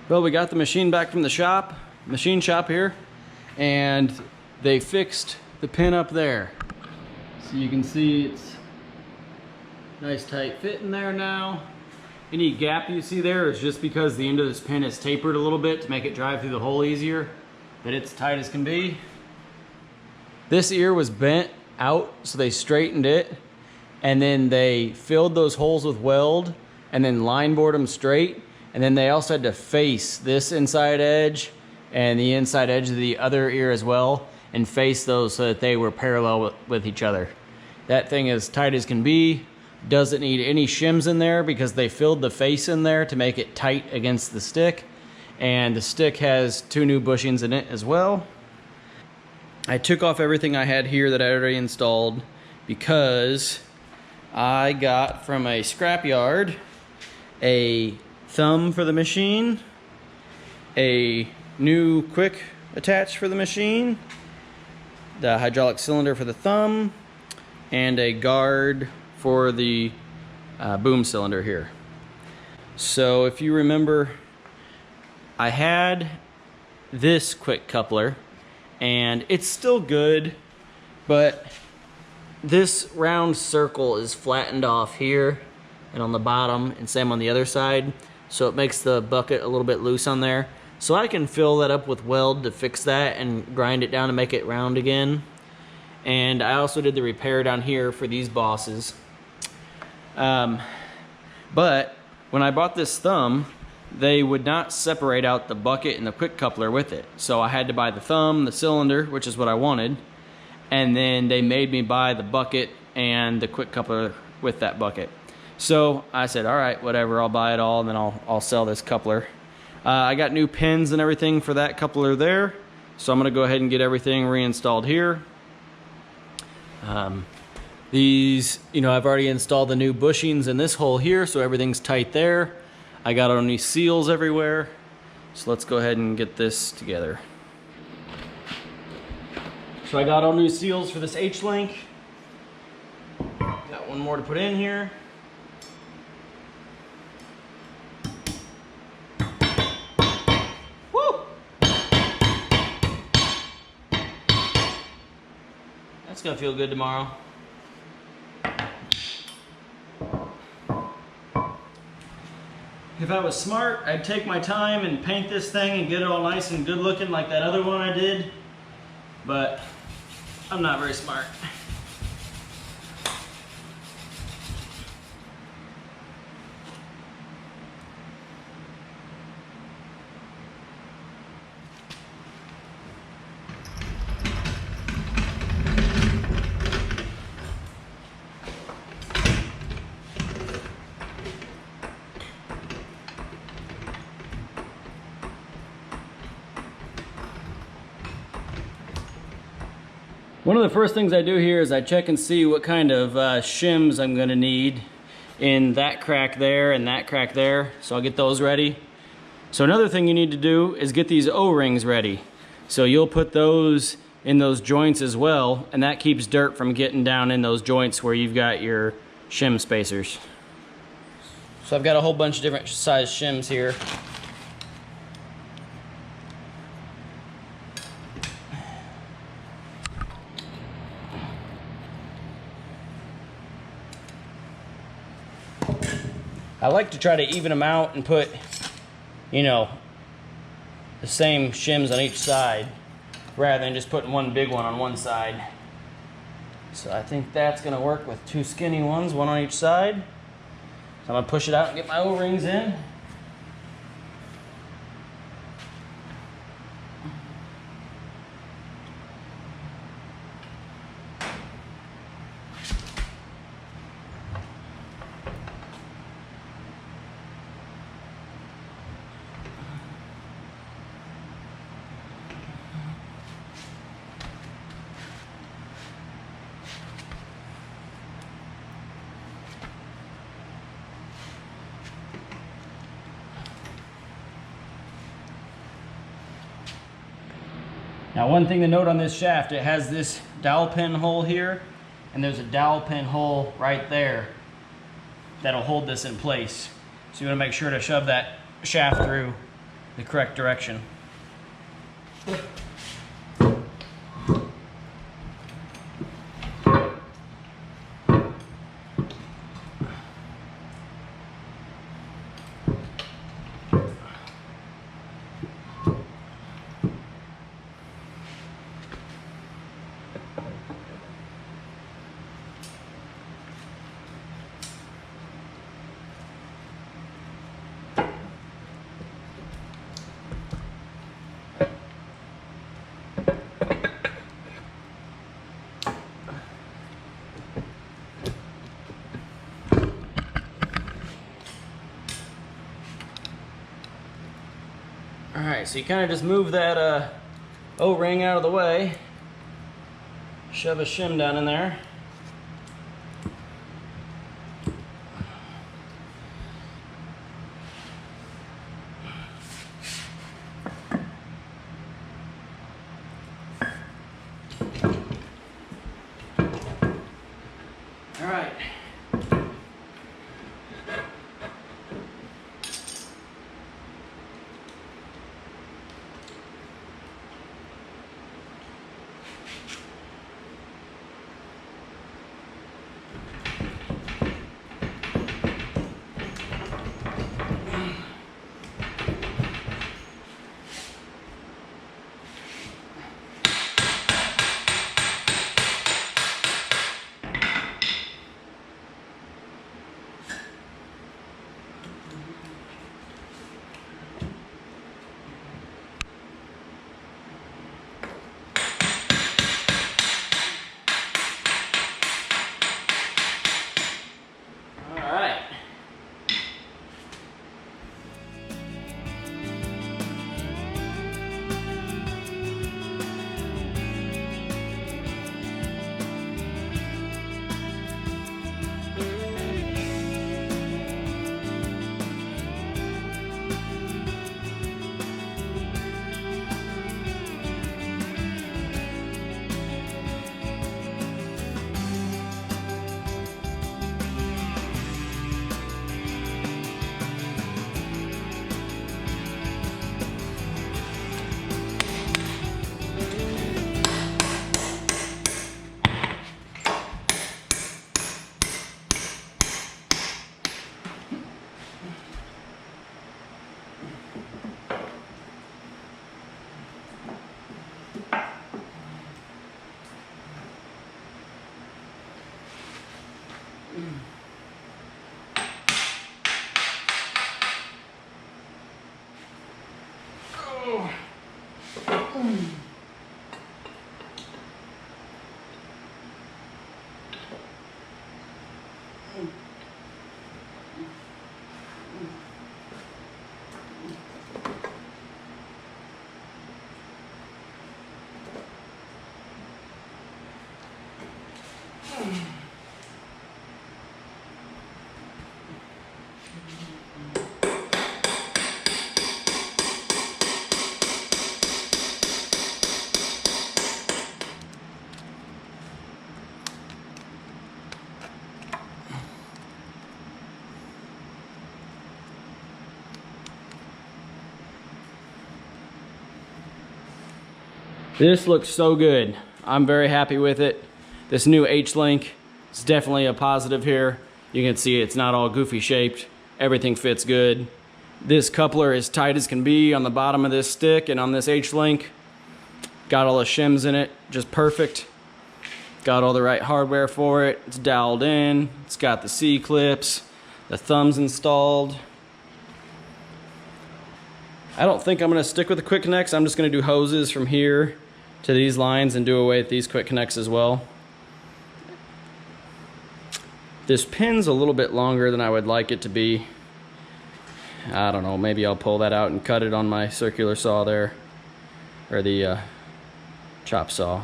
Well, we got the machine back from the machine shop here, and they fixed the pin up there. So you can see it's nice tight fit in there now. Any gap you see there is just because the end of this pin is tapered a little bit to make it drive through the hole easier, but it's tight as can be. This ear was bent out, so they straightened it, and then they filled those holes with weld and then line bored them straight. And then they also had to face this inside edge and the inside edge of the other ear as well, and face those so that they were parallel with each other. That thing is tight as can be. Doesn't need any shims in there because they filled the face in there to make it tight against the stick. And the stick has 2 new bushings in it as well. I took off everything I had here that I already installed because I got from a scrapyard a thumb for the machine, a new quick attach for the machine, the hydraulic cylinder for the thumb, and a guard for the boom cylinder here. So if you remember, I had this quick coupler and it's still good, but this round circle is flattened off here and on the bottom, and same on the other side. So it makes the bucket a little bit loose on there. So I can fill that up with weld to fix that and grind it down to make it round again. And I also did the repair down here for these bosses. But when I bought this thumb, they would not separate out the bucket and the quick coupler with it. So I had to buy the thumb, the cylinder, which is what I wanted, and then they made me buy the bucket and the quick coupler with that bucket. So I said, all right, whatever, I'll buy it all, and then I'll sell this coupler. I got new pins and everything for that coupler there, so I'm gonna go ahead and get everything reinstalled here. These, I've already installed the new bushings in this hole here, so everything's tight there. I got on these seals everywhere, so let's go ahead and get this together. So I got all new seals for this H-link. Got one more to put in here. That's gonna feel good tomorrow. If I was smart, I'd take my time and paint this thing and get it all nice and good looking like that other one I did, but I'm not very smart. One of the first things I do here is I check and see what kind of shims I'm gonna need in that crack there and that crack there, so I'll get those ready. So another thing you need to do is get these O-rings ready. So you'll put those in those joints as well, and that keeps dirt from getting down in those joints where you've got your shim spacers. So I've got a whole bunch of different size shims here. I like to try to even them out and put, the same shims on each side rather than just putting one big one on one side. So I think that's gonna work with 2 skinny ones, one on each side. So I'm gonna push it out and get my O-rings in. Now, one thing to note on this shaft, it has this dowel pin hole here, and there's a dowel pin hole right there that'll hold this in place. So you want to make sure to shove that shaft through the correct direction. Alright, so you kind of just move that O-ring out of the way, shove a shim down in there. Alright. This looks so good. I'm very happy with it. This new H-Link is definitely a positive here. You can see it's not all goofy shaped. Everything fits good. This coupler is tight as can be on the bottom of this stick and on this H-Link. Got all the shims in it, just perfect. Got all the right hardware for it. It's doweled in. It's got the C-clips, the thumbs installed. I don't think I'm gonna stick with the quick connects. I'm just gonna do hoses from here to these lines and do away with these quick connects as well. This pin's a little bit longer than I would like it to be. I don't know, maybe I'll pull that out and cut it on my circular saw there, or the chop saw.